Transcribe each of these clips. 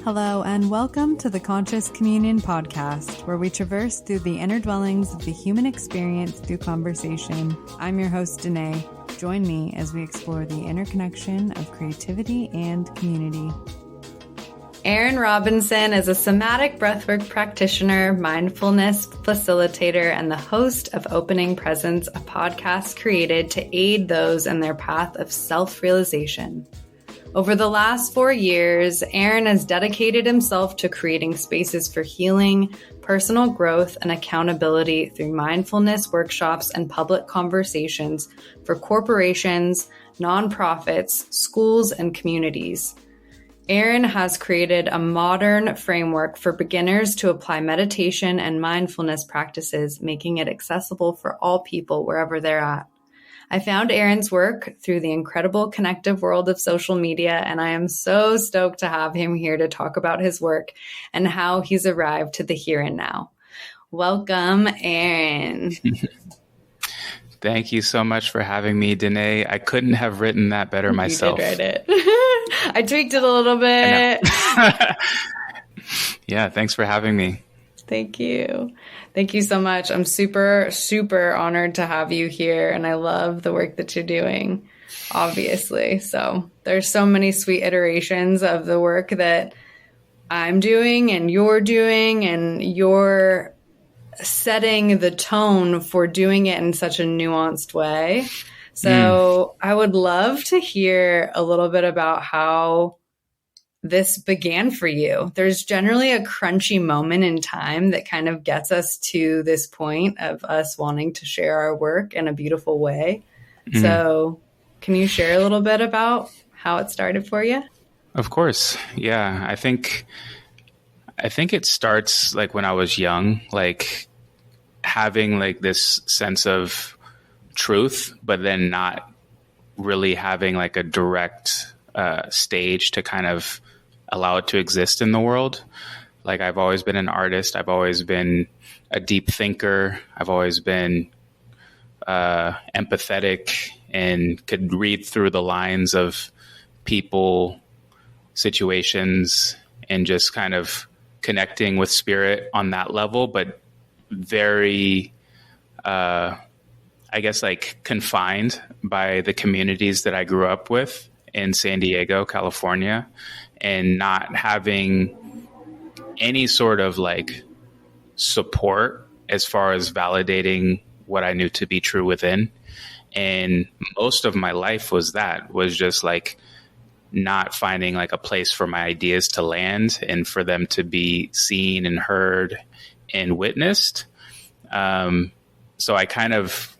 Hello, and welcome to the Conscious Communion podcast, where we traverse through the inner dwellings of the human experience through conversation. I'm your host, Danae. Join me as we explore the interconnection of creativity and community. Erin Robinson is a somatic breathwork practitioner, mindfulness facilitator, and the host of Opening Presence, a podcast created to aid those in their path of self-realization. Over the last 4 years, Erin has dedicated himself to creating spaces for healing, personal growth, and accountability through mindfulness workshops and public conversations for corporations, nonprofits, schools, and communities. Erin has created a modern framework for beginners to apply meditation and mindfulness practices, making it accessible for all people wherever they're at. I found Erin's work through the incredible connective world of social media, and I am so stoked to have him here to talk about his work and how he's arrived to the here and now. Welcome, Erin. Thank you so much for having me, Danae. I couldn't have written that better myself. You did write it. I tweaked it a little bit. Yeah, thanks for having me. Thank you. Thank you so much. I'm super, super honored to have you here, and I love the work that you're doing, obviously. So there's so many sweet iterations of the work that I'm doing and you're setting the tone for doing it in such a nuanced way. So I would love to hear a little bit about how this began for you. There's generally a crunchy moment in time that kind of gets us to this point of us wanting to share our work in a beautiful way. So can you share a little bit about how it started for you? Of course. Yeah. I think it starts like when I was young, like having like this sense of truth, but then not really having like a direct stage to kind of allow it to exist in the world. Like I've always been an artist. I've always been a deep thinker. I've always been empathetic and could read through the lines of people, situations, and just kind of connecting with spirit on that level, but very, I guess, like confined by the communities that I grew up with in San Diego, California, and not having any sort of like support as far as validating what I knew to be true within. And most of my life was just like not finding like a place for my ideas to land and for them to be seen and heard and witnessed. So I kind of,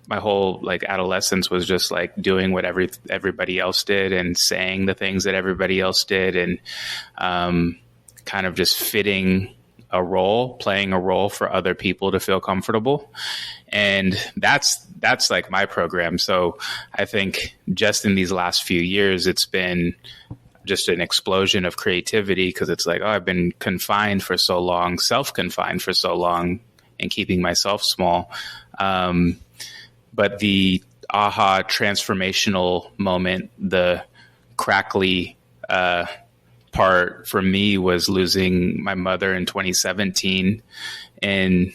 my whole like adolescence was just like doing what everybody else did and saying the things that everybody else did, and kind of just fitting a role, playing a role for other people to feel comfortable. And that's like my program. So I think just in these last few years, it's been just an explosion of creativity, because it's like, oh, I've been confined for so long, self-confined for so long, and keeping myself small. But the aha transformational moment, the crackly part for me was losing my mother in 2017. And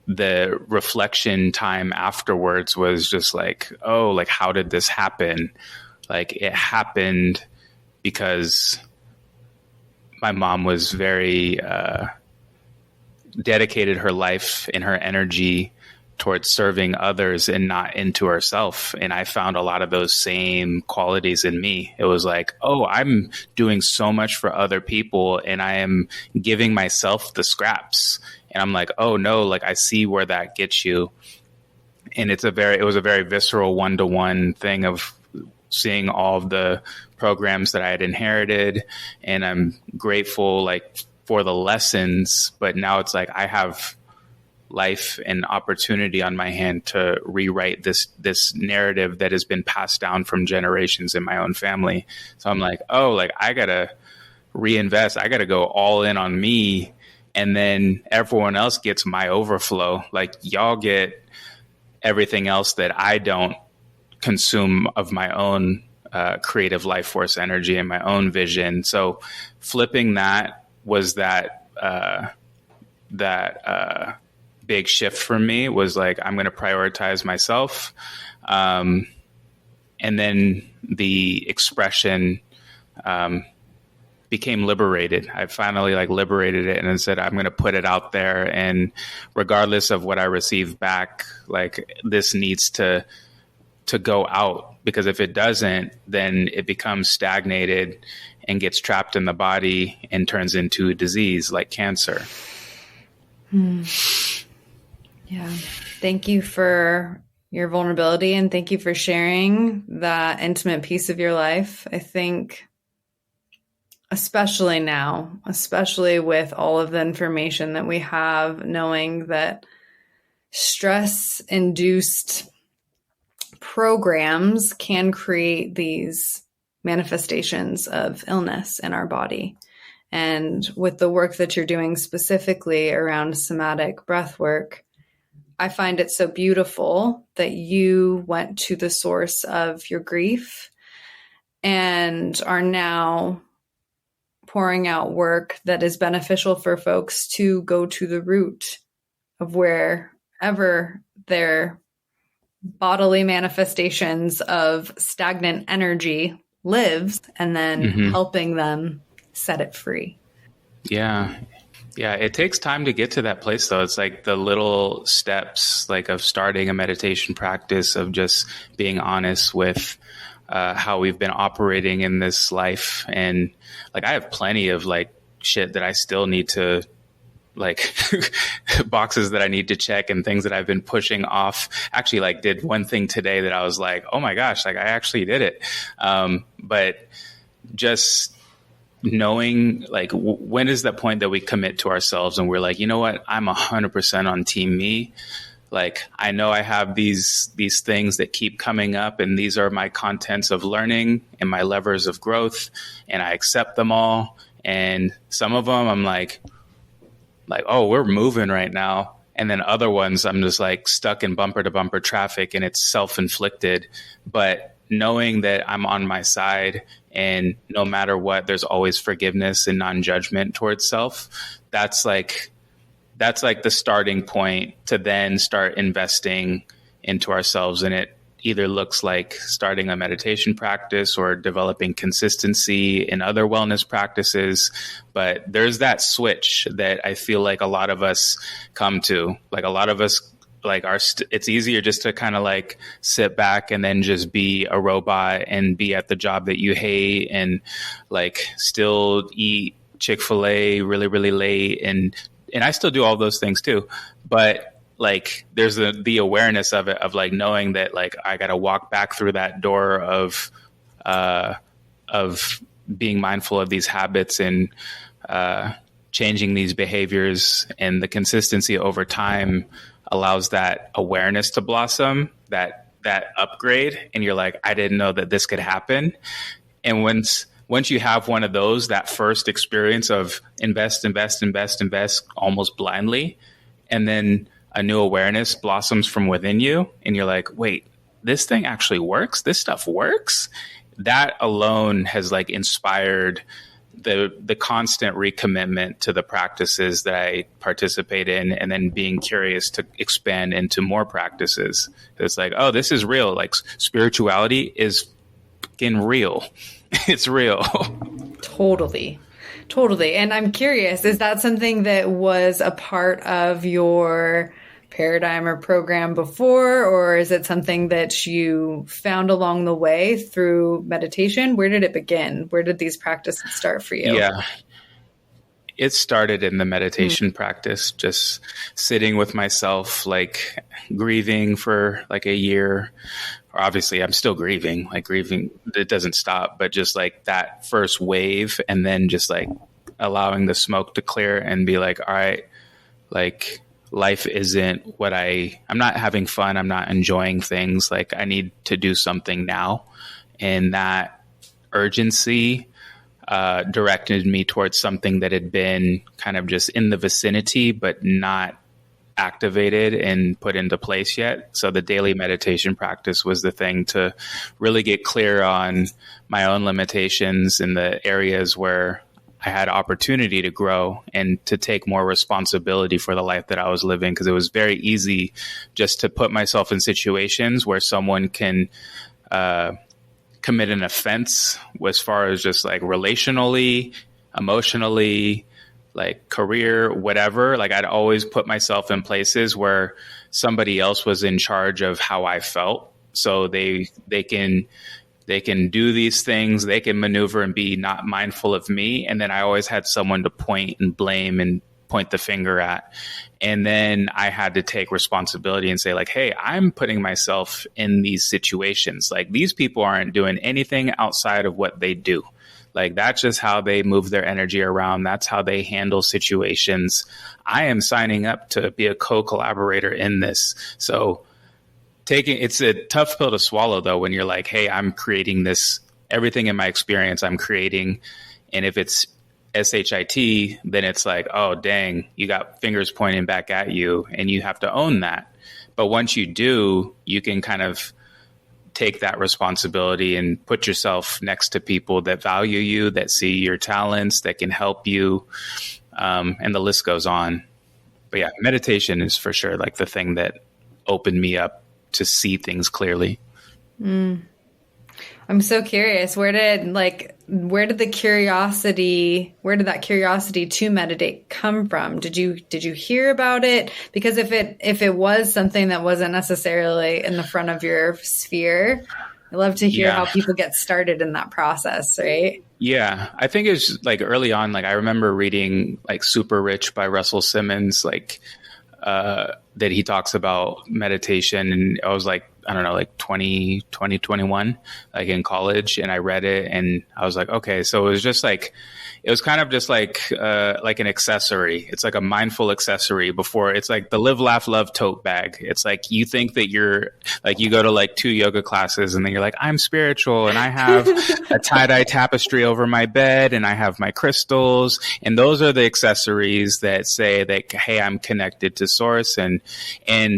the reflection time afterwards was just like, oh, like, how did this happen? Like, it happened because my mom was very dedicated her life and her energy towards serving others and not into herself. And I found a lot of those same qualities in me. It was like, oh, I'm doing so much for other people and I am giving myself the scraps. And I'm like, oh no, like I see where that gets you. And it was a very visceral one-to-one thing of seeing all of the programs that I had inherited. And I'm grateful like for the lessons, but now it's like I have life and opportunity on my hand to rewrite this narrative that has been passed down from generations in my own family. So I'm like, oh, like I gotta reinvest. I gotta go all in on me, and then everyone else gets my overflow. Like y'all get everything else that I don't consume of my own creative life force energy and my own vision. So flipping that was that big shift for me. Was like, I'm going to prioritize myself. And then the expression became liberated. I finally liberated it and said, I'm going to put it out there. And regardless of what I receive back, this needs to go out, because if it doesn't, then it becomes stagnated and gets trapped in the body and turns into a disease like cancer. Yeah. Thank you for your vulnerability, and thank you for sharing that intimate piece of your life. I think especially now, especially with all of the information that we have, knowing that stress-induced programs can create these manifestations of illness in our body. And with the work that you're doing specifically around somatic breath work, I find it so beautiful that you went to the source of your grief and are now pouring out work that is beneficial for folks to go to the root of wherever their bodily manifestations of stagnant energy lives, and then helping them set it free. Yeah. Yeah. It takes time to get to that place, though. It's like the little steps, of starting a meditation practice, of just being honest with how we've been operating in this life. And I have plenty of shit that I still need to boxes that I need to check and things that I've been pushing off. Actually, did one thing today that I was like, oh my gosh, I actually did it. But just knowing when is that point that we commit to ourselves and we're like, you know what, I'm 100% on team me. I know I have these things that keep coming up, and these are my contents of learning and my levers of growth, and I accept them all. And some of them I'm like, oh, we're moving right now. And then other ones I'm just stuck in bumper to bumper traffic, and it's self-inflicted. But knowing that I'm on my side, and no matter what, there's always forgiveness and non-judgment towards self. That's the starting point to then start investing into ourselves. And it either looks like starting a meditation practice or developing consistency in other wellness practices. But there's that switch that I feel like a lot of us come to. A lot of us it's easier just to kind of sit back and then just be a robot and be at the job that you hate, and still eat Chick-fil-A really, really late. And I still do all those things too. But there's the awareness of it, of knowing that I got to walk back through that door of being mindful of these habits and changing these behaviors, and the consistency over time allows that awareness to blossom, that upgrade. And you're like, I didn't know that this could happen. And once you have one of those, that first experience of invest almost blindly, and then a new awareness blossoms from within you, and you're like, wait, this thing actually works? This stuff works? That alone has inspired the constant recommitment to the practices that I participate in, and then being curious to expand into more practices. It's oh, this is real. Spirituality is fucking real. It's real. Totally. And I'm curious, is that something that was a part of your paradigm or program before, or is it something that you found along the way through meditation? Where did it begin? Where did these practices start for you? Yeah. It started in the meditation practice, just sitting with myself, grieving for a year. Obviously, I'm still grieving, grieving, it doesn't stop, but just that first wave, and then just allowing the smoke to clear and be all right, life isn't what I'm not having fun. I'm not enjoying things. I need to do something now. And that urgency directed me towards something that had been kind of just in the vicinity, but not activated and put into place yet. So the daily meditation practice was the thing to really get clear on my own limitations in the areas where I had opportunity to grow and to take more responsibility for the life that I was living. Because it was very easy just to put myself in situations where someone can commit an offense as far as just like relationally, emotionally, like career, whatever. Like I'd always put myself in places where somebody else was in charge of how I felt. So they can do these things, they can maneuver and be not mindful of me. And then I always had someone to point and blame and point the finger at. And then I had to take responsibility and say like, hey, I'm putting myself in these situations. Like these people aren't doing anything outside of what they do. Like that's just how they move their energy around. That's how they handle situations. I am signing up to be a co-collaborator in this. So it's a tough pill to swallow though, when you're like, hey, I'm creating this, everything in my experience I'm creating. And if it's SHIT, then it's like, oh, dang, you got fingers pointing back at you and you have to own that. But once you do, you can kind of take that responsibility and put yourself next to people that value you, that see your talents, that can help you. And the list goes on. But yeah, meditation is for sure like the thing that opened me up to see things clearly. I'm so curious. Where did that curiosity to meditate come from? Did you hear about it? Because if it was something that wasn't necessarily in the front of your sphere, I love to hear how people get started in that process, right? Yeah, I think it's like early on, like I remember reading like Super Rich by Russell Simmons, like that he talks about meditation. And I was like, I don't know, like 21, like in college. And I read it and I was like, okay, so it was just like, it was kind of just like an accessory. It's like a mindful accessory before it's like the live, laugh, love tote bag. It's like, you think that you're like, you go to like 2 yoga classes and then you're like, I'm spiritual and I have a tie-dye tapestry over my bed and I have my crystals. And those are the accessories that say that, hey, I'm connected to source. And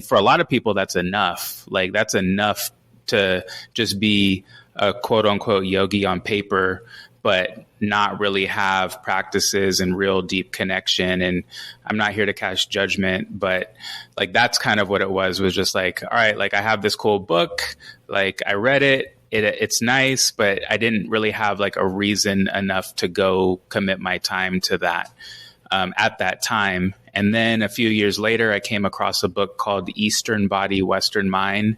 for a lot of people, that's enough. Like that's enough to just be a quote unquote yogi on paper, but not really have practices and real deep connection. And I'm not here to cast judgment, but like, that's kind of what it was just like, all right, like I have this cool book, like I read it, it's nice, but I didn't really have like a reason enough to go commit my time to that at that time. And then a few years later, I came across a book called Eastern Body, Western Mind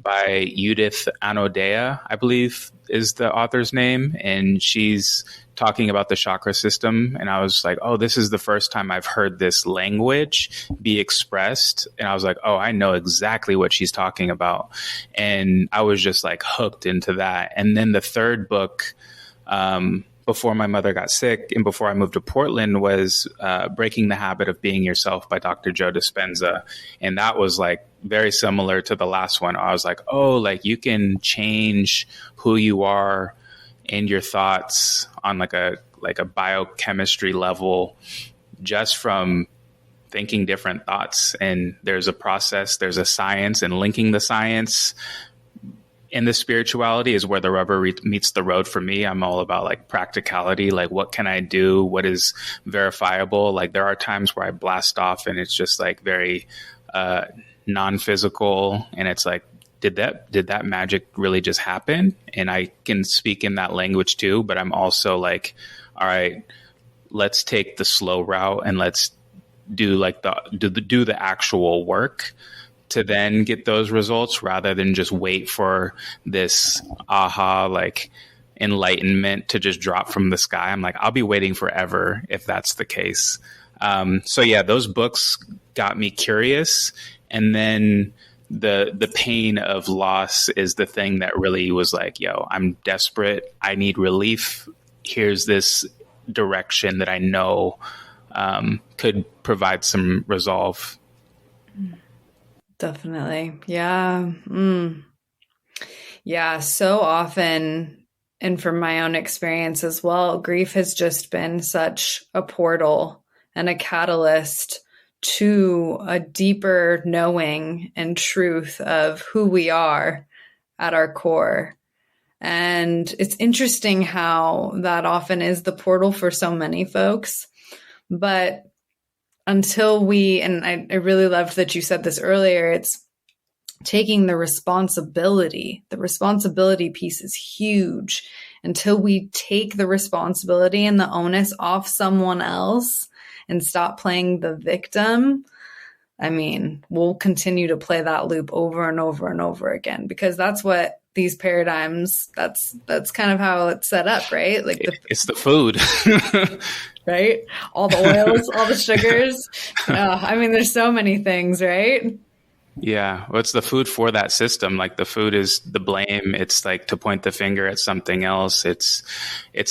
by Judith Anodea, I believe is the author's name. And she's talking about the chakra system. And I was like, oh, this is the first time I've heard this language be expressed. And I was like, oh, I know exactly what she's talking about. And I was just like hooked into that. And then the third book, before my mother got sick and before I moved to Portland, was Breaking the Habit of Being Yourself by Dr. Joe Dispenza. And that was like very similar to the last one. I was like, oh, like you can change who you are and your thoughts on like a biochemistry level just from thinking different thoughts. And there's a process, there's a science, and linking the science and the spirituality is where the rubber meets the road for me. I'm all about like practicality, like what can I do? What is verifiable? Like there are times where I blast off and it's just like very non-physical. And it's like, did that magic really just happen? And I can speak in that language too, but I'm also like, all right, let's take the slow route and let's do like do the actual work to then get those results rather than just wait for this aha, like enlightenment to just drop from the sky. I'm like, I'll be waiting forever if that's the case. So yeah, those books got me curious. And then the pain of loss is the thing that really was like, yo, I'm desperate. I need relief. Here's this direction that I know could provide some resolve. Definitely. Yeah. Yeah. So often, and from my own experience as well, grief has just been such a portal and a catalyst to a deeper knowing and truth of who we are at our core. And it's interesting how that often is the portal for so many folks. But until and I really loved that you said this earlier, it's taking the responsibility. The responsibility piece is huge. Until we take the responsibility and the onus off someone else and stop playing the victim, I mean, we'll continue to play that loop over and over and over again, because that's what these paradigms, that's kind of how it's set up, right? Like it's the food, right? All the oils, all the sugars. I mean, there's so many things, right? Yeah. Well, it's the food for that system. Like the food is the blame. It's like to point the finger at something else. It's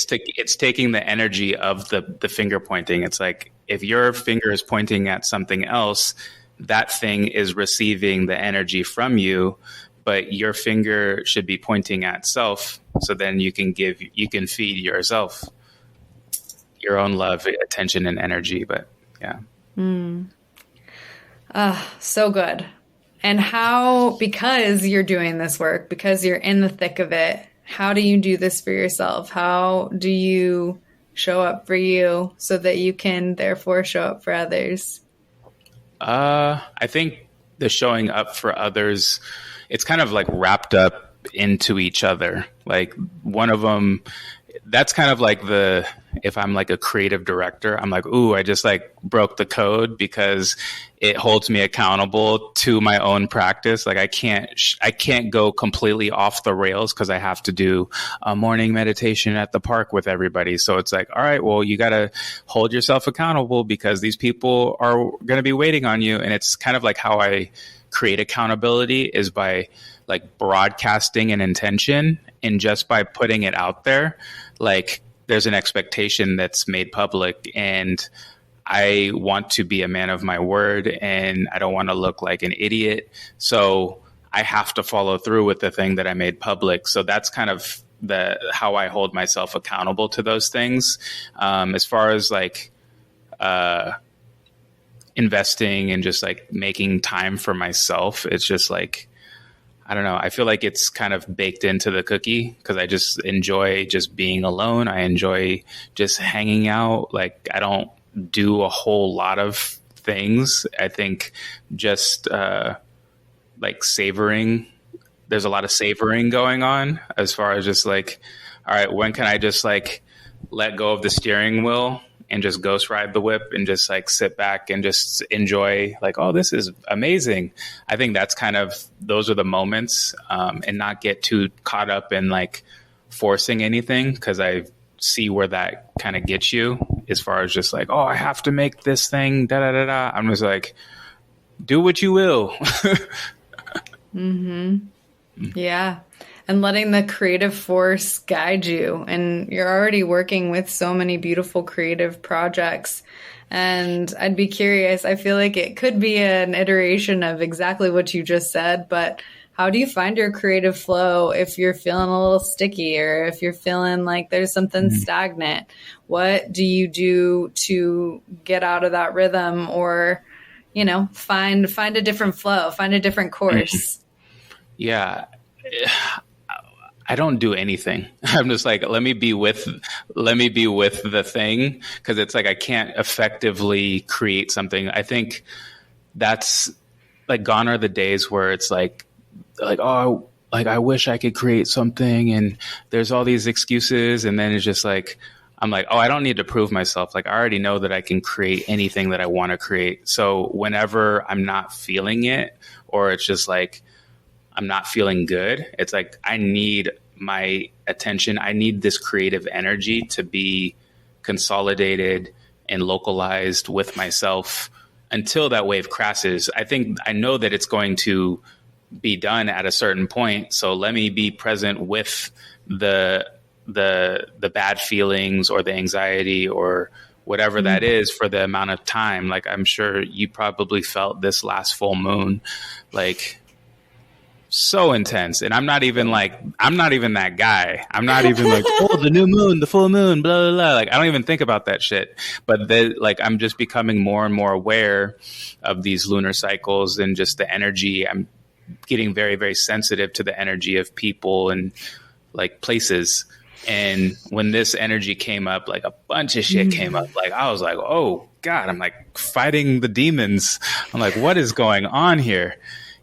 taking the energy of the finger pointing. It's like, if your finger is pointing at something else, that thing is receiving the energy from you, but your finger should be pointing at self. So then you can feed yourself your own love, attention, and energy. But yeah. So good. And how, because you're doing this work, because you're in the thick of it, how do you do this for yourself? How do you show up for you so that you can therefore show up for others? I think the showing up for others, it's kind of like wrapped up into each other. Like one of them, that's kind of like if I'm like a creative director, I'm like, ooh, I just like broke the code, because it holds me accountable to my own practice. Like I can't go completely off the rails, because I have to do a morning meditation at the park with everybody. So it's like, all right, well, you got to hold yourself accountable, because these people are going to be waiting on you. And it's kind of like how I create accountability is by like broadcasting an intention, and just by putting it out there, like there's an expectation that's made public, and I want to be a man of my word, and I don't want to look like an idiot. So I have to follow through with the thing that I made public. So that's kind of how I hold myself accountable to those things. As far as like investing and just like making time for myself, it's just like, I don't know. I feel like it's kind of baked into the cookie, because I just enjoy just being alone. I enjoy just hanging out. Like I don't do a whole lot of things. I think just like savoring. There's a lot of savoring going on, as far as just like, all right, when can I just like let go of the steering wheel and just ghost ride the whip and just like sit back and just enjoy, like, oh, this is amazing. I think that's kind of, those are the moments, and not get too caught up in like forcing anything, because I see where that kind of gets you, as far as just like, oh, I have to make this thing, da da da da. I'm just like, do what you will. Yeah. And letting the creative force guide you. And you're already working with so many beautiful creative projects. And I'd be curious, I feel like it could be an iteration of exactly what you just said, but how do you find your creative flow if you're feeling a little sticky, or if you're feeling like there's something stagnant? What do you do to get out of that rhythm, or, you know, find a different flow, find a different course? Yeah. I don't do anything. I'm just like, let me be with the thing, because it's like I can't effectively create something. I think that's like, gone are the days where it's like, oh, like I wish I could create something, and there's all these excuses, and then it's just like, I'm like, oh, I don't need to prove myself. Like I already know that I can create anything that I want to create. So whenever I'm not feeling it, or it's just like I'm not feeling good, it's like I need my attention. I need this creative energy to be consolidated and localized with myself until that wave crashes. I know that it's going to be done at a certain point. So let me be present with the bad feelings or the anxiety or whatever that is for the amount of time. Like I'm sure you probably felt this last full moon, like so intense. And I'm not even that guy. I'm not even like, oh, the new moon, the full moon, blah, blah, blah. Like, I don't even think about that shit. But I'm just becoming more and more aware of these lunar cycles and just the energy. I'm getting very, very sensitive to the energy of people and like places. And when this energy came up, like a bunch of shit came up. Like, I was like, oh God, I'm like fighting the demons. I'm like, what is going on here?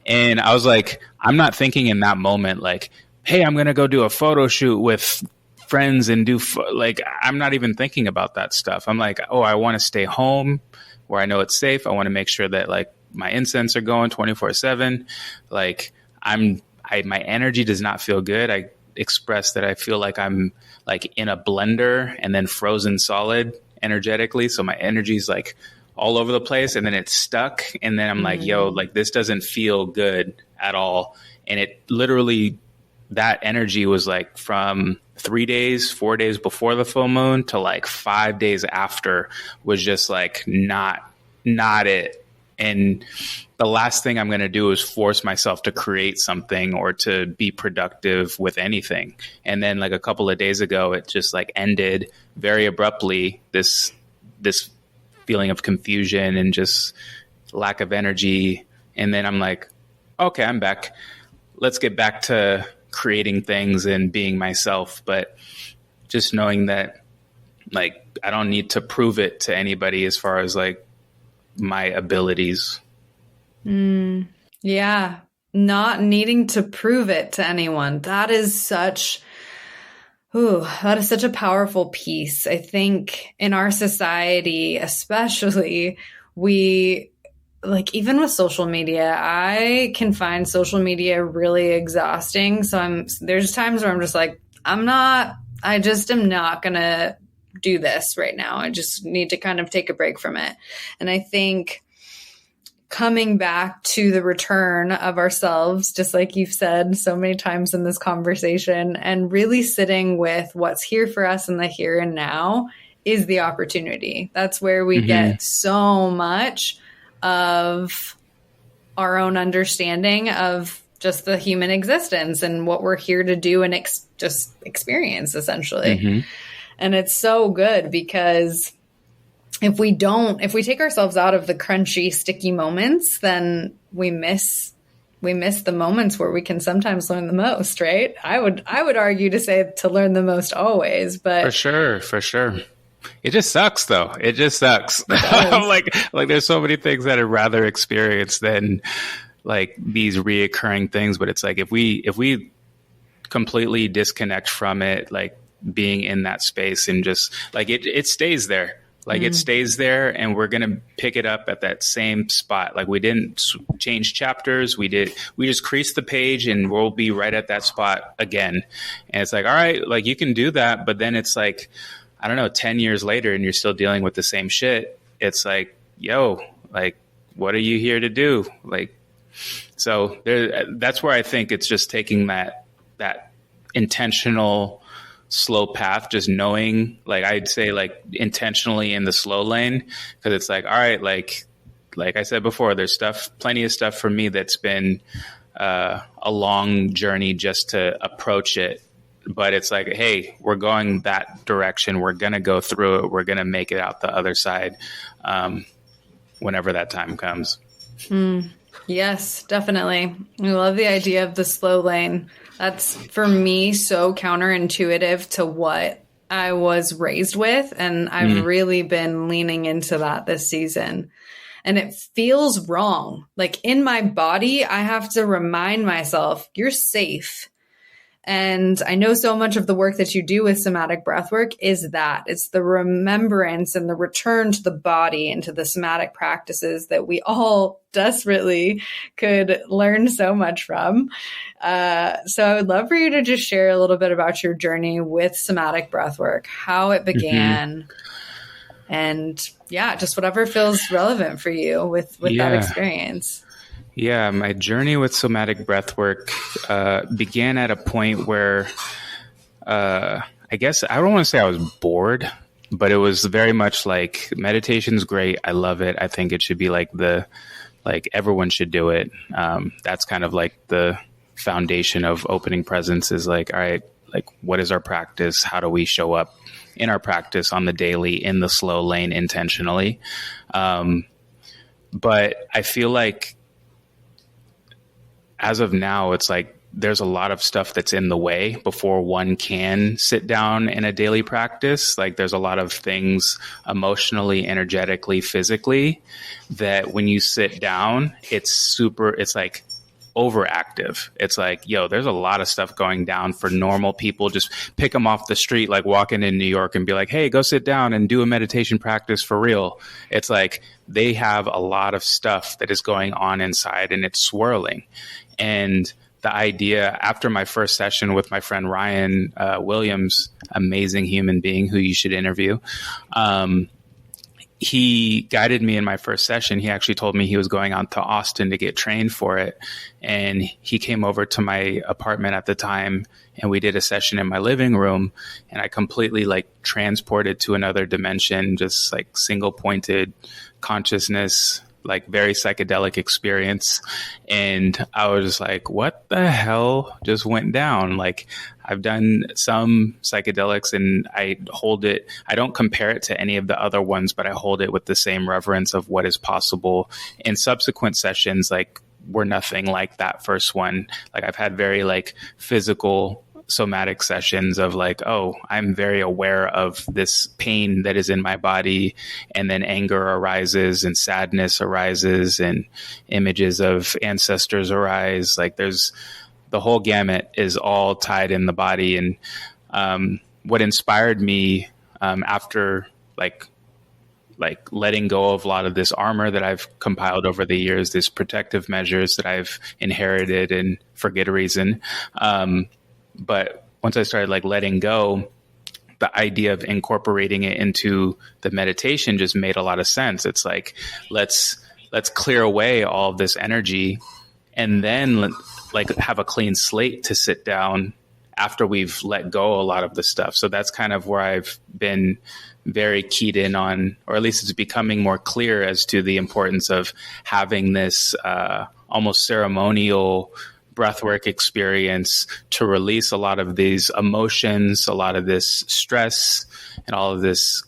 And I was like, I'm not thinking in that moment, like, hey, I'm going to go do a photo shoot with friends and like, I'm not even thinking about that stuff. I'm like, oh, I want to stay home where I know it's safe. I want to make sure that like my incense are going 24/7. Like my energy does not feel good. I express that I feel like I'm like in a blender and then frozen solid energetically. So my energy is like all over the place, and then it's stuck. And then I'm like, yo, like this doesn't feel good at all. And it literally, that energy was like from 4 days before the full moon to like 5 days after was just like not it. And the last thing I'm going to do is force myself to create something or to be productive with anything. And then like a couple of days ago, it just like ended very abruptly, this feeling of confusion and just lack of energy. And then I'm like, okay, I'm back. Let's get back to creating things and being myself. But just knowing that like, I don't need to prove it to anybody as far as like my abilities. Yeah. Not needing to prove it to anyone. That is such a powerful piece. I think in our society, especially, we like, even with social media, I can find social media really exhausting. So there's times where I'm just like, I just am not going to do this right now. I just need to kind of take a break from it. And I think coming back to the return of ourselves, just like you've said so many times in this conversation, and really sitting with what's here for us in the here and now is the opportunity. That's where we get so much of our own understanding of just the human existence and what we're here to do and just experience, essentially. And it's so good because if we take ourselves out of the crunchy, sticky moments, then we miss the moments where we can sometimes learn the most, right? I would argue to say to learn the most always, but for sure. It just sucks though. It just sucks. I'm like there's so many things that I'd rather experience than like these reoccurring things. But it's like, if we completely disconnect from it, like being in that space and just like it stays there. Like it stays there, and we're going to pick it up at that same spot. Like we didn't change chapters. We just creased the page and we'll be right at that spot again. And it's like, all right, like you can do that. But then it's like, I don't know, 10 years later and you're still dealing with the same shit. It's like, yo, like, what are you here to do? Like, so that's where I think it's just taking that intentional slow path, just knowing, like I'd say like intentionally in the slow lane, because it's like, all right, like I said before, there's plenty of stuff for me that's been a long journey just to approach it. But it's like, hey, we're going that direction. We're going to go through it. We're going to make it out the other side whenever that time comes. Yes, definitely. I love the idea of the slow lane. That's, for me, so counterintuitive to what I was raised with. And I've really been leaning into that this season. And it feels wrong. Like in my body, I have to remind myself, you're safe. And I know so much of the work that you do with somatic breathwork is that it's the remembrance and the return to the body and to the somatic practices that we all desperately could learn so much from. So I would love for you to just share a little bit about your journey with somatic breathwork, how it began, and just whatever feels relevant for you with that experience. Yeah, my journey with somatic breathwork began at a point where I guess I don't want to say I was bored, but it was very much like meditation's great. I love it. I think it should be like everyone should do it. That's kind of like the foundation of opening presence is like, all right, like what is our practice? How do we show up in our practice on the daily in the slow lane intentionally? But I feel like as of now, it's like there's a lot of stuff that's in the way before one can sit down in a daily practice. Like there's a lot of things emotionally, energetically, physically that when you sit down, it's like overactive. It's like, yo, there's a lot of stuff going down for normal people. Just pick them off the street, like walking in New York and be like, hey, go sit down and do a meditation practice for real. It's like they have a lot of stuff that is going on inside and it's swirling. And the idea after my first session with my friend Ryan Williams, amazing human being who you should interview, he guided me in my first session. He actually told me he was going out to Austin to get trained for it. And he came over to my apartment at the time and we did a session in my living room and I completely like transported to another dimension, just like single pointed consciousness, like very psychedelic experience. And I was just like, what the hell just went down? Like I've done some psychedelics and I don't compare it to any of the other ones, but I hold it with the same reverence of what is possible. In subsequent sessions, like were nothing like that first one. Like I've had very like physical somatic sessions of like, oh, I'm very aware of this pain that is in my body. And then anger arises and sadness arises and images of ancestors arise. Like there's the whole gamut is all tied in the body. And what inspired me after like letting go of a lot of this armor that I've compiled over the years, these protective measures that I've inherited and for good reason. But once I started like letting go, the idea of incorporating it into the meditation just made a lot of sense. It's like, let's clear away all of this energy and then like have a clean slate to sit down after we've let go a lot of the stuff. So that's kind of where I've been very keyed in on, or at least it's becoming more clear as to the importance of having this almost ceremonial breathwork experience to release a lot of these emotions, a lot of this stress, and all of this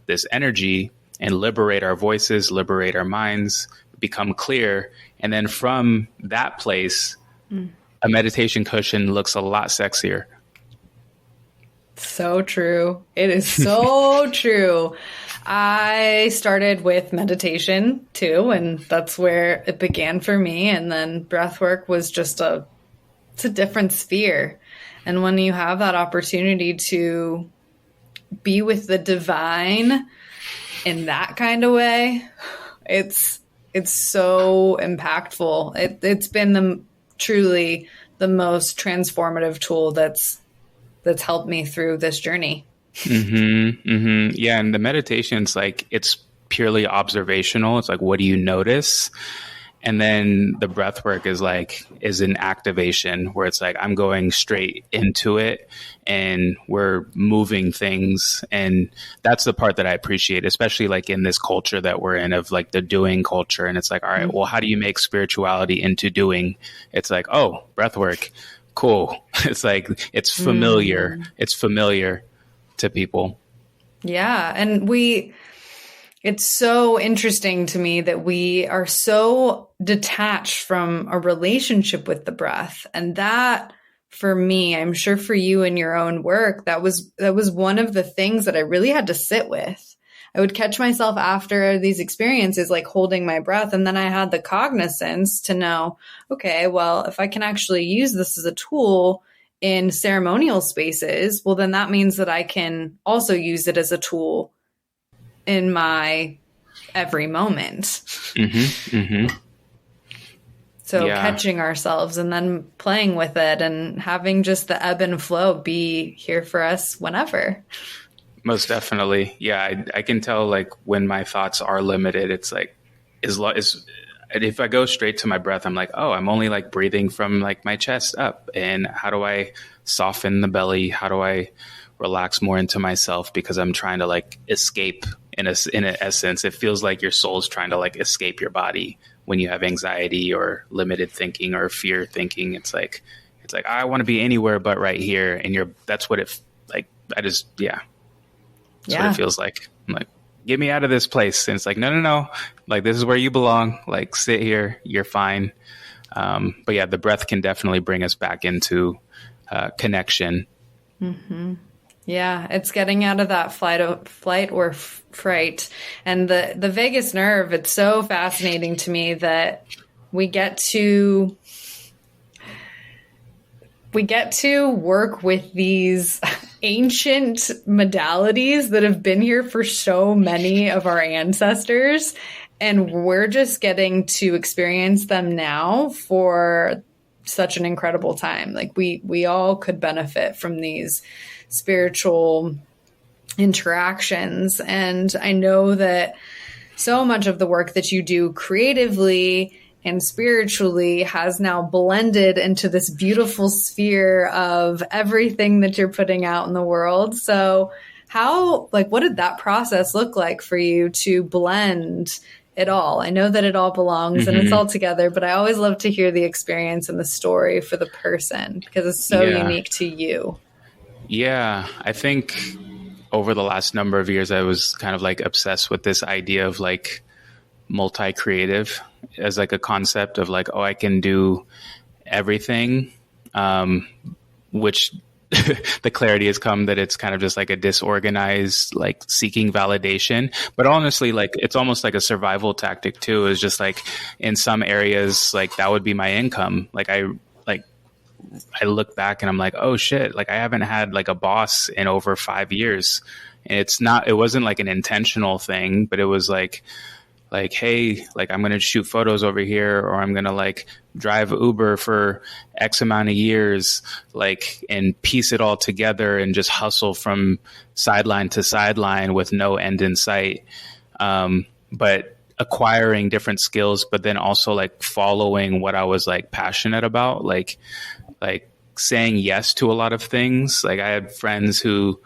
this energy, and liberate our voices, liberate our minds, become clear. And then from that place, a meditation cushion looks a lot sexier. So true. It is so true. I started with meditation too, and that's where it began for me. And then breathwork was just it's a different sphere. And when you have that opportunity to be with the divine in that kind of way, it's so impactful. It's been truly the most transformative tool that's helped me through this journey. Mm-hmm, mm-hmm. Yeah. And the meditation's like, it's purely observational. It's like, what do you notice? And then the breath work is an activation where it's like, I'm going straight into it and we're moving things. And that's the part that I appreciate, especially like in this culture that we're in of like the doing culture. And it's like, all right, well, how do you make spirituality into doing? It's like, oh, breath work. Cool. It's like, it's familiar. It's familiar to people. Yeah. And it's so interesting to me that we are so detached from a relationship with the breath. And that, for me, I'm sure for you in your own work, that was one of the things that I really had to sit with. I would catch myself after these experiences, like holding my breath. And then I had the cognizance to know, okay, well, if I can actually use this as a tool in ceremonial spaces, well, then that means that I can also use it as a tool in my every moment. Mm-hmm, mm-hmm. So catching ourselves and then playing with it and having just the ebb and flow be here for us whenever. Most definitely. Yeah. I can tell like when my thoughts are limited, it's like, if I go straight to my breath, I'm like, oh, I'm only like breathing from like my chest up. And how do I soften the belly? How do I relax more into myself? Because I'm trying to like escape in an essence. It feels like your soul's trying to like escape your body when you have anxiety or limited thinking or fear thinking. It's like I want to be anywhere but right here. And that's what it like. That's what it feels like. I'm like, get me out of this place. And it's like, no. Like, this is where you belong. Like, sit here. You're fine. But yeah, the breath can definitely bring us back into connection. Mm-hmm. Yeah, it's getting out of that flight or fright. And the vagus nerve, it's so fascinating to me that we get to work with these ancient modalities that have been here for so many of our ancestors. And we're just getting to experience them now for such an incredible time. Like we all could benefit from these spiritual interactions. And I know that so much of the work that you do creatively and spiritually has now blended into this beautiful sphere of everything that you're putting out in the world. So what did that process look like for you to blend it all? I know that it all belongs and it's all together, but I always love to hear the experience and the story for the person because it's so unique to you. Yeah, I think over the last number of years, I was kind of like obsessed with this idea of like multi-creative as like a concept of like, oh, I can do everything, which the clarity has come that it's kind of just like a disorganized, like seeking validation. But honestly, like it's almost like a survival tactic too. Is just like in some areas, like that would be my income. I look back and I'm like, oh shit, like I haven't had like a boss in over 5 years. And it wasn't like an intentional thing, but it was like, hey, like I'm going to shoot photos over here, or I'm going to like drive Uber for X amount of years, like, and piece it all together and just hustle from sideline to sideline with no end in sight. But acquiring different skills, but then also like following what I was like passionate about, like saying yes to a lot of things. Like I had friends who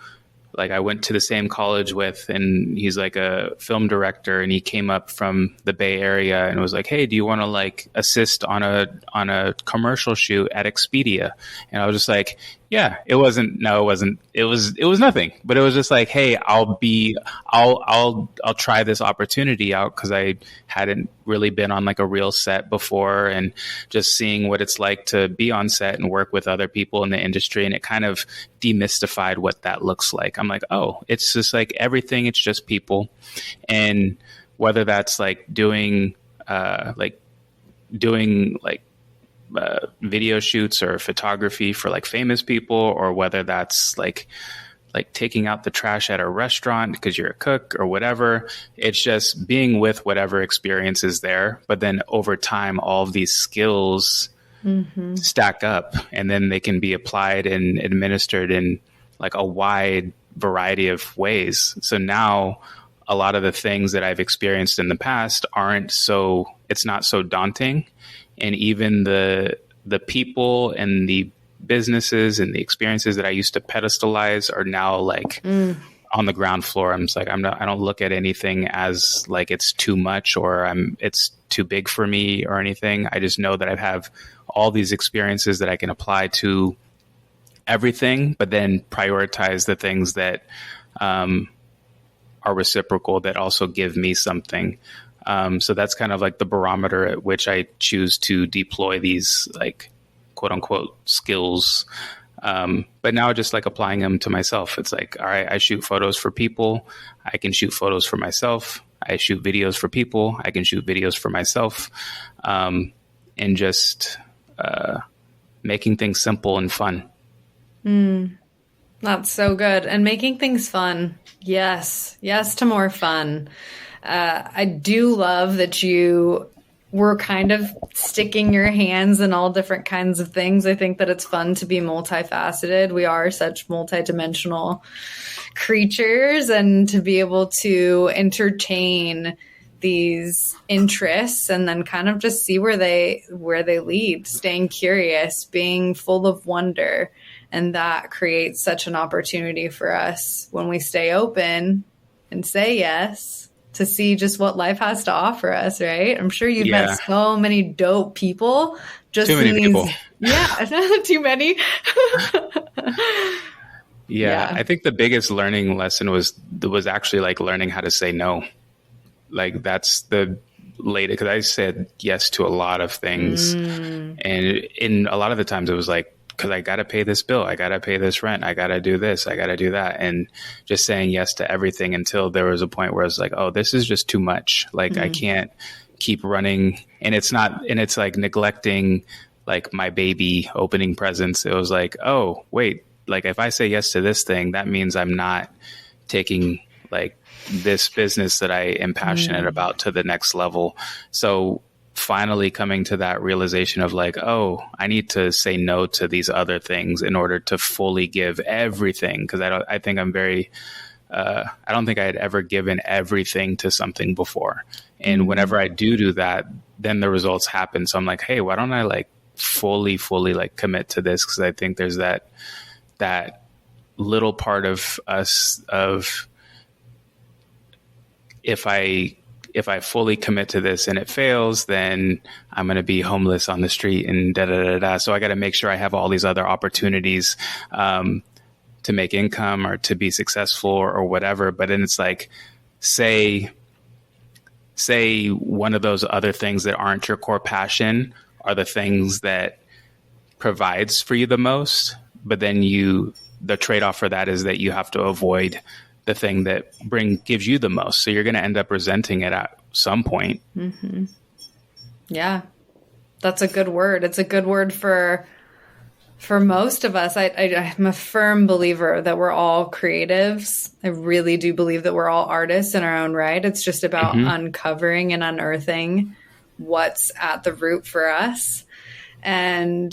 like I went to the same college with, and he's like a film director, and he came up from the Bay Area and was like, hey, do you want to like assist on a commercial shoot at Expedia? And I was just like, yeah, it was nothing, but it was just like, hey, I'll try this opportunity out, because I hadn't really been on like a real set before, and just seeing what it's like to be on set and work with other people in the industry. And it kind of demystified what that looks like. I'm like, oh, it's just like everything. It's just people. And whether that's like doing video shoots or photography for like famous people, or whether that's like taking out the trash at a restaurant because you're a cook or whatever. It's just being with whatever experience is there. But then over time, all of these skills stack up, and then they can be applied and administered in like a wide variety of ways. So now a lot of the things that I've experienced in the past it's not so daunting. And even the people and the businesses and the experiences that I used to pedestalize are now like on the ground floor. I'm just like, I don't look at anything as like it's too much or it's too big for me or anything. I just know that I have all these experiences that I can apply to everything, but then prioritize the things that are reciprocal, that also give me something. So that's kind of like the barometer at which I choose to deploy these like quote unquote skills. But now just like applying them to myself, it's like, all right, I shoot photos for people. I can shoot photos for myself. I shoot videos for people. I can shoot videos for myself. And just making things simple and fun. That's so good. And making things fun. Yes. Yes to more fun. I do love that you were kind of sticking your hands in all different kinds of things. I think that it's fun to be multifaceted. We are such multidimensional creatures, and to be able to entertain these interests and then kind of just see where they lead, staying curious, being full of wonder. And that creates such an opportunity for us when we stay open and say yes to see just what life has to offer us, right? I'm sure you've met so many dope people. Just too many people. Yeah, too many. Yeah, I think the biggest learning lesson was actually like learning how to say no. Like that's the latest, because I said yes to a lot of things, and in a lot of the times it was like, because I got to pay this bill, I got to pay this rent, I got to do this, I got to do that, and just saying yes to everything until there was a point where I was like, oh, this is just too much. Like I can't keep running, and it's like neglecting like my baby opening presents. It was like, oh wait, like if I say yes to this thing, that means I'm not taking like this business that I am passionate about to the next level. So finally coming to that realization of like, oh, I need to say no to these other things in order to fully give everything. Cause I think I'm very, I don't think I had ever given everything to something before. And whenever I do that, then the results happen. So I'm like, hey, why don't I like fully like commit to this? Cause I think there's that little part of us of, if I fully commit to this and it fails, then I'm going to be homeless on the street and da da da da. So I got to make sure I have all these other opportunities to make income or to be successful or whatever. But then it's like, say one of those other things that aren't your core passion are the things that provides for you the most. But then the trade-off for that is that you have to avoid the thing that gives you the most. So you're going to end up resenting it at some point. Mm-hmm. Yeah, that's a good word. It's a good word for most of us. I'm a firm believer that we're all creatives. I really do believe that we're all artists in our own right. It's just about uncovering and unearthing what's at the root for us. And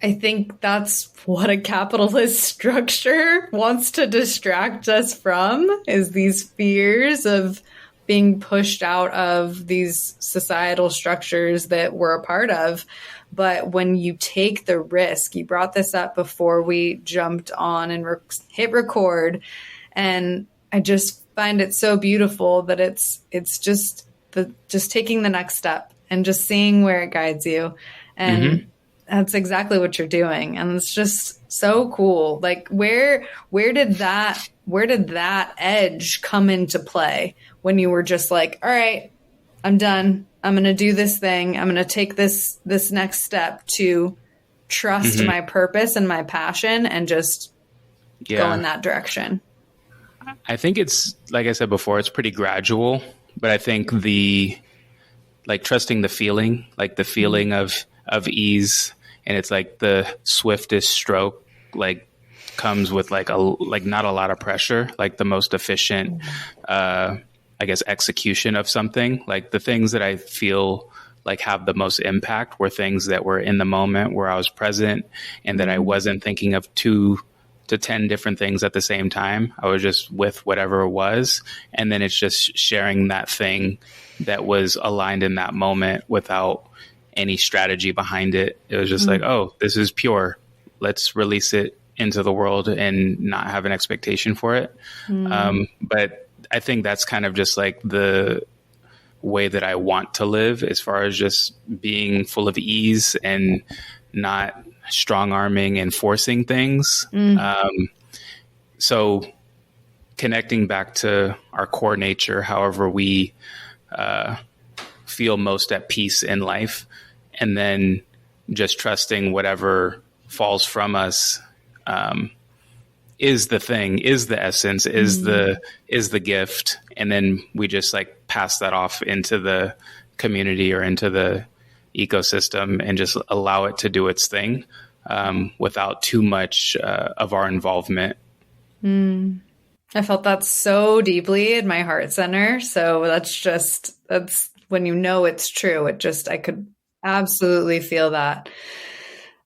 I think that's what a capitalist structure wants to distract us from, is these fears of being pushed out of these societal structures that we're a part of. But when you take the risk, you brought this up before we jumped on and hit record, and I just find it so beautiful that it's just taking the next step and just seeing where it guides you. And that's exactly what you're doing. And it's just so cool. Like where did that edge come into play when you were just like, all right, I'm done. I'm going to do this thing. I'm going to take this next step to trust my purpose and my passion and just go in that direction. I think it's, like I said before, it's pretty gradual, but I think trusting the feeling, like the feeling of ease, and it's like the swiftest stroke, like comes with like not a lot of pressure, like the most efficient, I guess, execution of something. Like the things that I feel like have the most impact were things that were in the moment where I was present and that I wasn't thinking of 2 to 10 different things at the same time. I was just with whatever it was. And then it's just sharing that thing that was aligned in that moment without any strategy behind it. It was just like, oh, this is pure. Let's release it into the world and not have an expectation for it. But I think that's kind of just like the way that I want to live, as far as just being full of ease and not strong arming and forcing things. So connecting back to our core nature, however we feel most at peace in life, and then just trusting whatever falls from us is the thing, is the essence, is the gift. And then we just like pass that off into the community or into the ecosystem and just allow it to do its thing without too much of our involvement. I felt that so deeply in my heart center. So that's when you know it's true. I could absolutely feel that.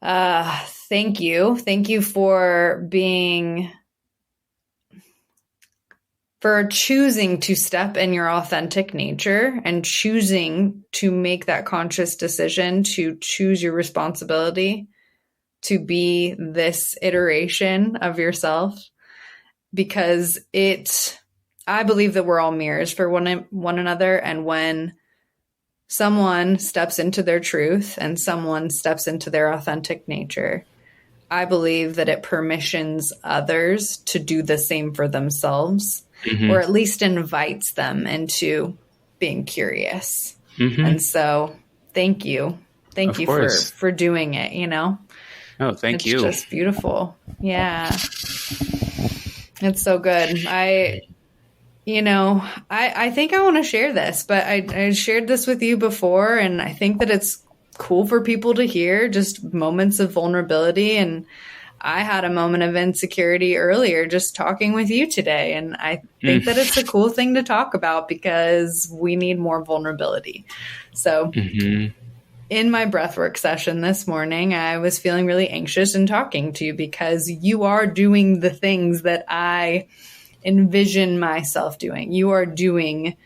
Thank you. Thank you for choosing to step in your authentic nature and choosing to make that conscious decision to choose your responsibility to be this iteration of yourself, because I believe that we're all mirrors for one another. And when someone steps into their truth and someone steps into their authentic nature, I believe that it permissions others to do the same for themselves, or at least invites them into being curious. And so thank you. Thank you for doing it, you know? Oh, thank you. It's just beautiful. Yeah. It's so good. I think I want to share this, but I shared this with you before, and I think that it's cool for people to hear, just moments of vulnerability. And I had a moment of insecurity earlier just talking with you today. And I think that it's a cool thing to talk about because we need more vulnerability. So in my breathwork session this morning, I was feeling really anxious and talking to you because you are doing the things that I envision myself doing. You are doing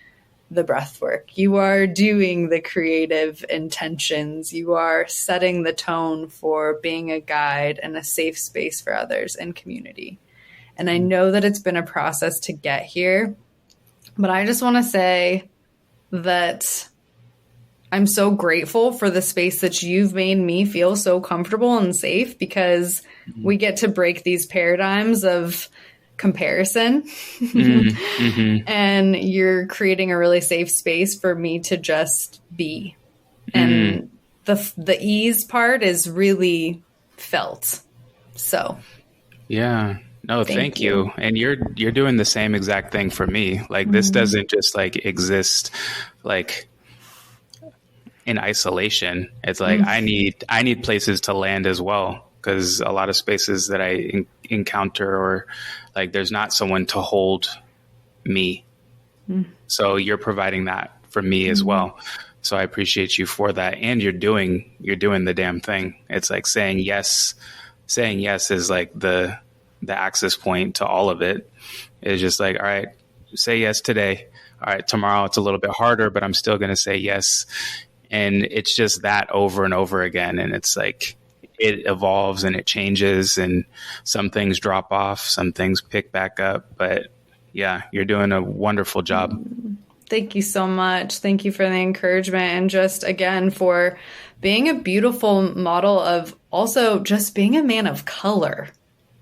the breath work. You are doing the creative intentions. You are setting the tone for being a guide and a safe space for others and community. And I know that it's been a process to get here, but I just want to say that I'm so grateful for the space that you've made me feel so comfortable and safe, because we get to break these paradigms of comparison and you're creating a really safe space for me to just be. And the ease part is really felt. So yeah, no, thank you. And you're doing the same exact thing for me. Like this doesn't just like exist like in isolation. It's like I need places to land as well, because a lot of spaces that I encounter, or like there's not someone to hold me. So you're providing that for me as well. So I appreciate you for that. And you're doing the damn thing. It's like saying yes is like the access point to all of it. It's just like, all right, say yes today. All right, tomorrow it's a little bit harder, but I'm still going to say yes. And it's just that over and over again. And it's like, it evolves and it changes, and some things drop off, some things pick back up. But yeah, you're doing a wonderful job. Thank you so much. Thank you for the encouragement, and just again for being a beautiful model of also just being a man of color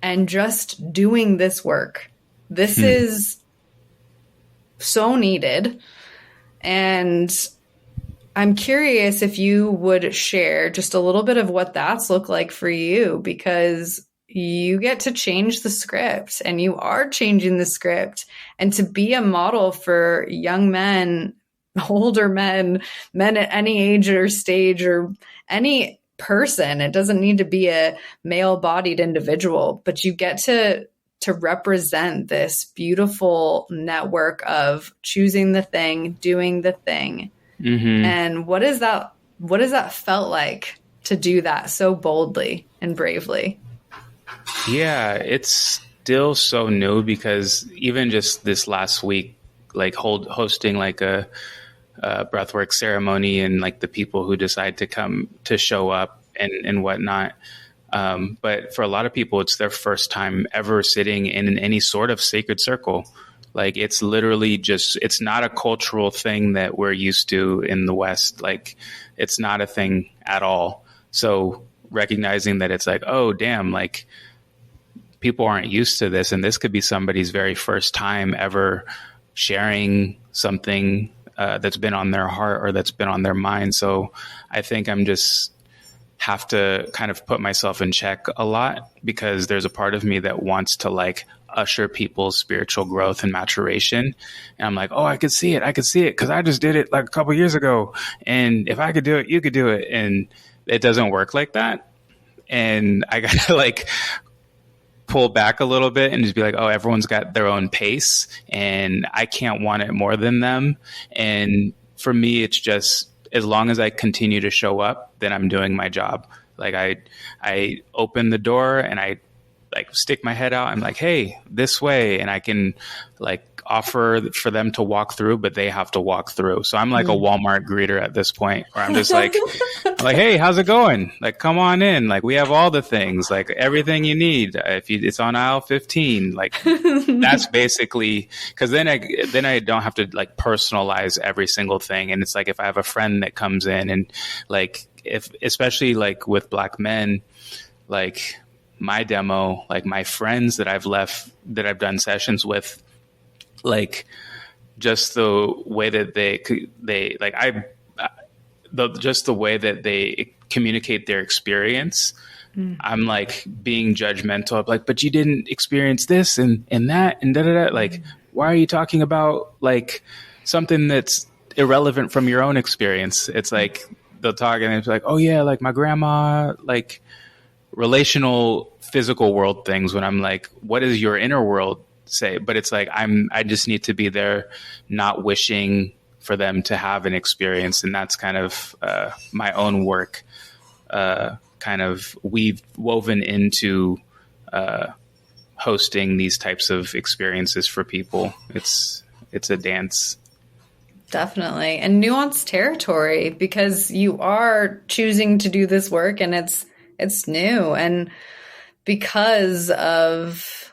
and just doing this work. This is so needed. And I'm curious if you would share just a little bit of what that's looked like for you, because you get to change the script, and you are changing the script. And to be a model for young men, older men at any age or stage, or any person, it doesn't need to be a male-bodied individual, but you get to represent this beautiful network of choosing the thing, doing the thing. And what is that felt like to do that so boldly and bravely? Yeah, it's still so new, because even just this last week, like hosting like a breathwork ceremony, and like the people who decide to come to show up and whatnot. But for a lot of people, it's their first time ever sitting in any sort of sacred circle. Like it's literally just, it's not a cultural thing that we're used to in the West. Like it's not a thing at all. So recognizing that it's like, oh, damn, like people aren't used to this. And this could be somebody's very first time ever sharing something that's been on their heart or that's been on their mind. So I think I'm just have to kind of put myself in check a lot, because there's a part of me that wants to like usher people's spiritual growth and maturation. And I'm like, oh, I could see it. Because I just did it like a couple years ago. And if I could do it, you could do it. And it doesn't work like that. And I got to like pull back a little bit and just be like, oh, everyone's got their own pace and I can't want it more than them. And for me, it's just, as long as I continue to show up, then I'm doing my job. Like I open the door and I like stick my head out. I'm like, hey, this way. And I can like offer for them to walk through, but they have to walk through. So I'm like a Walmart greeter at this point, where I'm just like, hey, how's it going? Like, come on in. Like, we have all the things, like everything you need. It's on aisle 15. Like, that's basically, because then I don't have to like personalize every single thing. And it's like, if I have a friend that comes in and like, especially like with Black men, like my demo, like my friends that I've done sessions with, like just the way that just the way that they communicate their experience. I'm like being judgmental of like, but you didn't experience this and that and da da da. Like, why are you talking about like something that's irrelevant from your own experience? It's like they'll talk and it's like, oh yeah, like my grandma, like relational physical world things, when I'm like, what does your inner world say? But it's like I just need to be there, not wishing for them to have an experience. And that's kind of my own work, kind of woven into hosting these types of experiences for people. It's a dance. Definitely. And nuanced territory, because you are choosing to do this work and it's new. And because of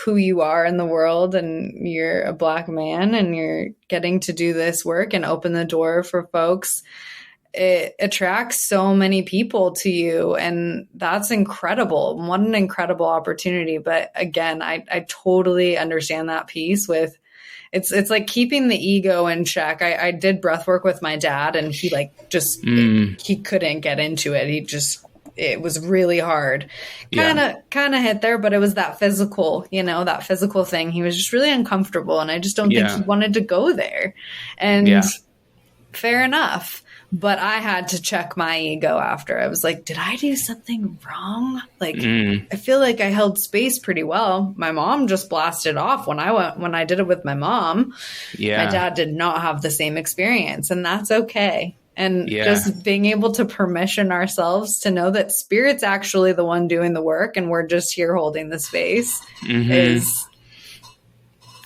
who you are in the world, and you're a Black man and you're getting to do this work and open the door for folks, it attracts so many people to you. And that's incredible. What an incredible opportunity. But again, I totally understand that piece with it's like keeping the ego in check. I did breath work with my dad, and he like just he couldn't get into it. It was really hard. Kind of hit there, but it was that physical thing. He was just really uncomfortable, and I just don't think he wanted to go there. And fair enough. But I had to check my ego after. I was like, did I do something wrong? Like, I feel like I held space pretty well. My mom just blasted off when I did it with my mom. Yeah. My dad did not have the same experience, and that's okay. And just being able to permission ourselves to know that Spirit's actually the one doing the work, and we're just here holding the space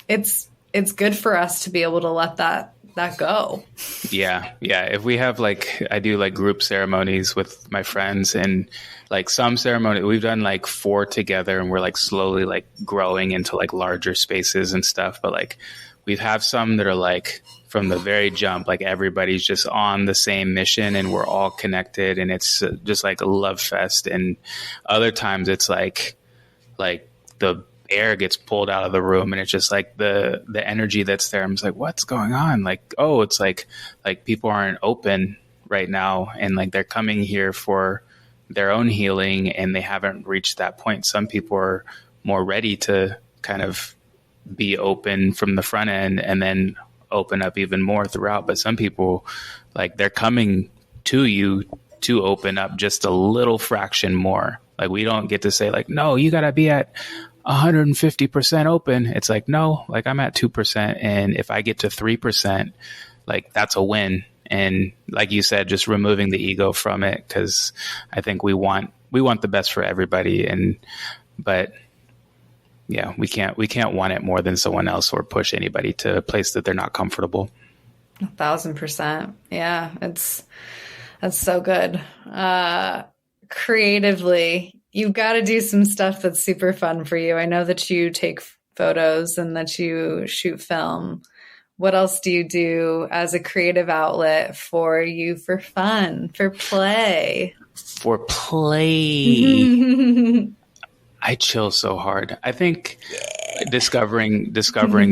it's good for us to be able to let that go. Yeah. If we have I do like group ceremonies with my friends, and like some ceremony, we've done like 4 together, and we're like slowly like growing into like larger spaces and stuff. But like we have some that are like from the very jump, like everybody's just on the same mission and we're all connected, and it's just like a love fest. And other times it's like the air gets pulled out of the room, and it's just like the energy that's there. I'm just like, what's going on? Like, oh, it's like people aren't open right now, and like they're coming here for their own healing, and they haven't reached that point. Some people are more ready to kind of be open from the front end and then open up even more throughout. But some people, like, they're coming to you to open up just a little fraction more. Like, we don't get to say like, no, you gotta be at 150% open. It's like, no, like I'm at 2%. And if I get to 3%, like that's a win. And like you said, just removing the ego from it, because I think we want the best for everybody. But yeah, we can't want it more than someone else, or push anybody to a place that they're not comfortable. 1,000%. Yeah, that's so good. Creatively, you've got to do some stuff that's super fun for you. I know that you take photos and that you shoot film. What else do you do as a creative outlet for you, for fun, for play? For play. I chill so hard. I think discovering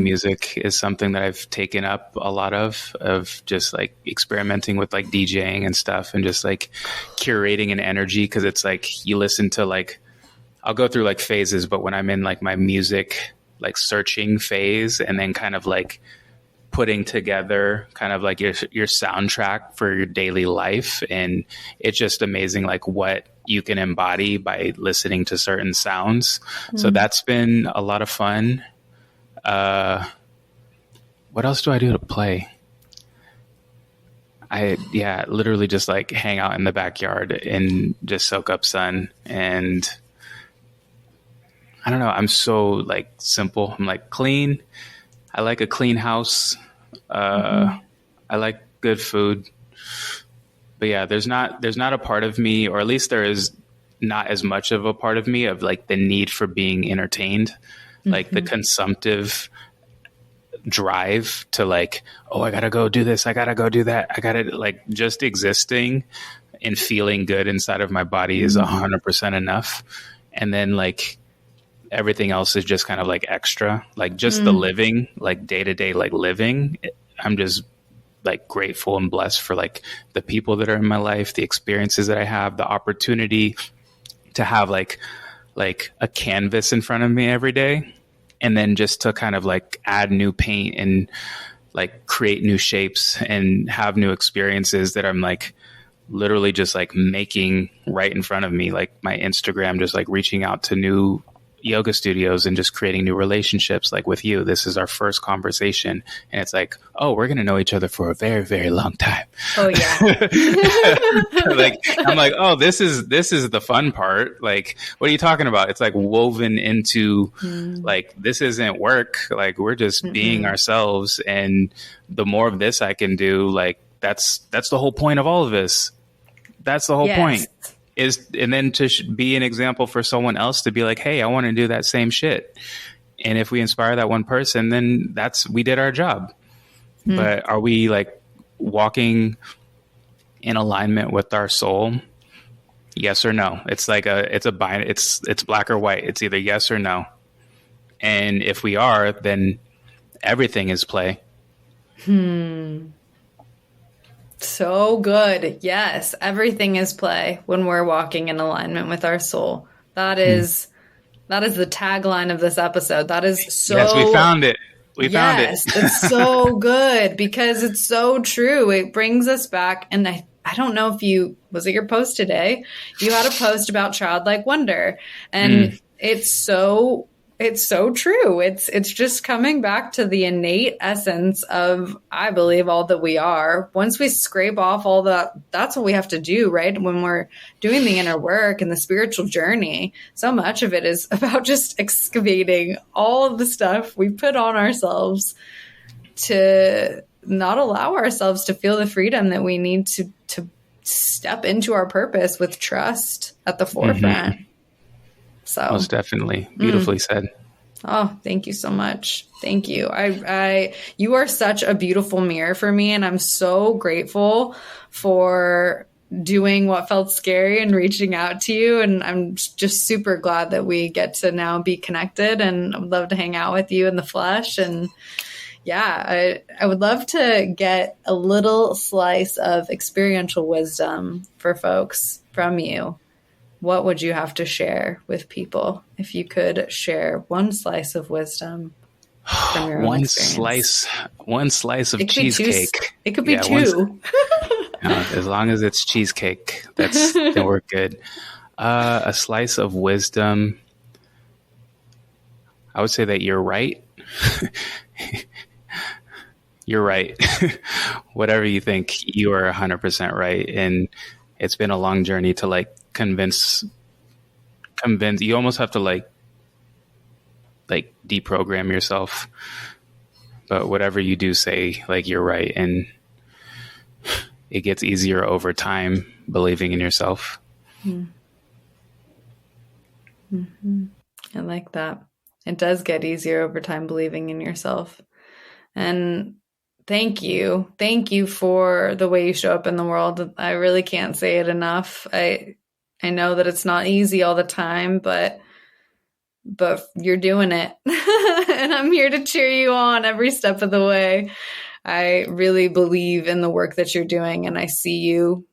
music is something that I've taken up a lot of just like experimenting with like DJing and stuff, and just like curating an energy. Cause it's like, you listen to like, I'll go through like phases, but when I'm in like my music, like searching phase, and then kind of like putting together kind of like your soundtrack for your daily life. And it's just amazing, like what you can embody by listening to certain sounds. So that's been a lot of fun. What else do I do to play? Literally just like hang out in the backyard and just soak up sun. And I don't know. I'm so like simple. I'm like clean. I like a clean house. I like good food. But yeah, there's not a part of me, or at least there is not as much of a part of me of like the need for being entertained, like the consumptive drive to like, oh, I gotta go do this, I gotta go do that, I gotta like just existing and feeling good inside of my body is 100% enough. And then like everything else is just kind of like extra, like just the living, like day to day, like living. I'm just like grateful and blessed for like the people that are in my life, the experiences that I have, the opportunity to have like a canvas in front of me every day. And then just to kind of like add new paint and like create new shapes and have new experiences that I'm like literally just like making right in front of me. Like my Instagram, just like reaching out to new yoga studios and just creating new relationships. Like with you, this is our first conversation and it's like, oh, we're going to know each other for a very, very long time. Oh yeah. Like, I'm like, oh, this is the fun part. Like, what are you talking about? It's like woven into like, this isn't work. Like we're just being ourselves. And the more of this I can do, like, that's the whole point of all of this. That's the whole point. And then to be an example for someone else to be like, hey, I want to do that same shit. And if we inspire that one person, then we did our job. But are we like walking in alignment with our soul? Yes or no? It's like it's black or white. It's either yes or no. And if we are, then everything is play. So good. Yes. Everything is play when we're walking in alignment with our soul. That is the tagline of this episode. That is so. Yes, we found it. We found it. It's so good because it's so true. It brings us back. And I don't know if was it your post today? You had a post about childlike wonder and it's so true. It's just coming back to the innate essence of, I believe, all that we are. Once we scrape off all that's what we have to do, right? When we're doing the inner work and the spiritual journey, so much of it is about just excavating all of the stuff we put on ourselves to not allow ourselves to feel the freedom that we need to step into our purpose with trust at the forefront. So most definitely. Beautifully said. Oh, thank you so much. Thank you. You are such a beautiful mirror for me. And I'm so grateful for doing what felt scary and reaching out to you. And I'm just super glad that we get to now be connected, and I would love to hang out with you in the flesh. And yeah, I would love to get a little slice of experiential wisdom for folks from you. What would you have to share with people if you could share one slice of wisdom from your own experience? One slice of cheesecake. It could be two. As long as it's cheesecake, then we're good. A slice of wisdom. I would say that you're right. You're right. Whatever you think, you are 100% right. And it's been a long journey to like convince. You almost have to like deprogram yourself. But whatever you do say, like, you're right. And it gets easier over time believing in yourself. Mm-hmm. I like that. It does get easier over time believing in yourself. And thank you. Thank you for the way you show up in the world. I really can't say it enough. I know that it's not easy all the time, but you're doing it. And I'm here to cheer you on every step of the way. I really believe in the work that you're doing, and I see you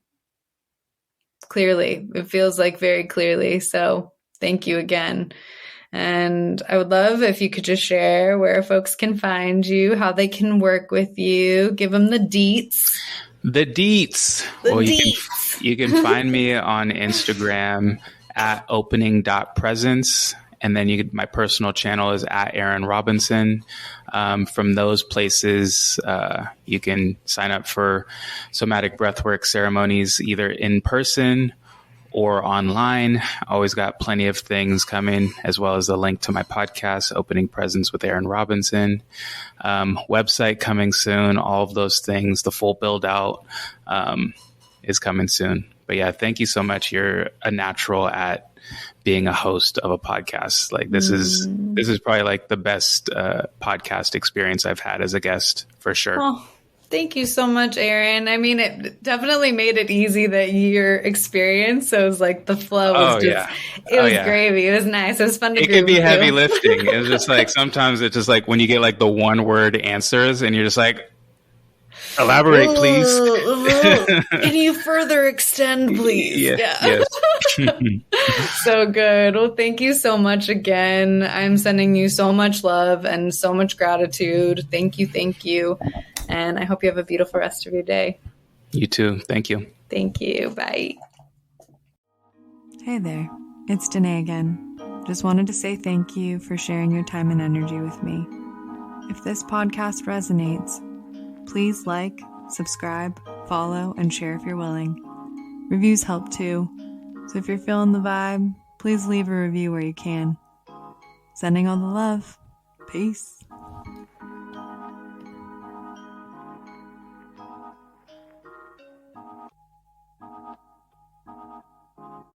clearly. It feels like very clearly. So thank you again. And I would love if you could just share where folks can find you, how they can work with you, give them the deets. You can find me on Instagram at opening.presence. And then my personal channel is at Aaron Robinson. From those places, you can sign up for somatic breathwork ceremonies either in person or online. Always got plenty of things coming, as well as a link to my podcast, Opening Presents with Aaron Robinson. Website coming soon. All of those things, the full build out is coming soon. But yeah, thank you so much. You're a natural at being a host of a podcast. Like this is probably like the best podcast experience I've had as a guest, for sure. Oh, thank you so much, Aaron. I mean, it definitely made it easy that your experience. So it was like the flow was it was gravy. It was nice. It was fun to It can be heavy lifting. It's just like, sometimes it's just like when you get like the one word answers and you're just like, elaborate, please. Can you further extend, please? Yes. So good. Well, thank you so much again. I'm sending you so much love and so much gratitude. Thank you. And I hope you have a beautiful rest of your day. You too. Thank you. Thank you. Bye. Hey there. It's Danae again. Just wanted to say thank you for sharing your time and energy with me. If this podcast resonates, please like, subscribe, follow, and share if you're willing. Reviews help too. So if you're feeling the vibe, please leave a review where you can. Sending all the love. Peace.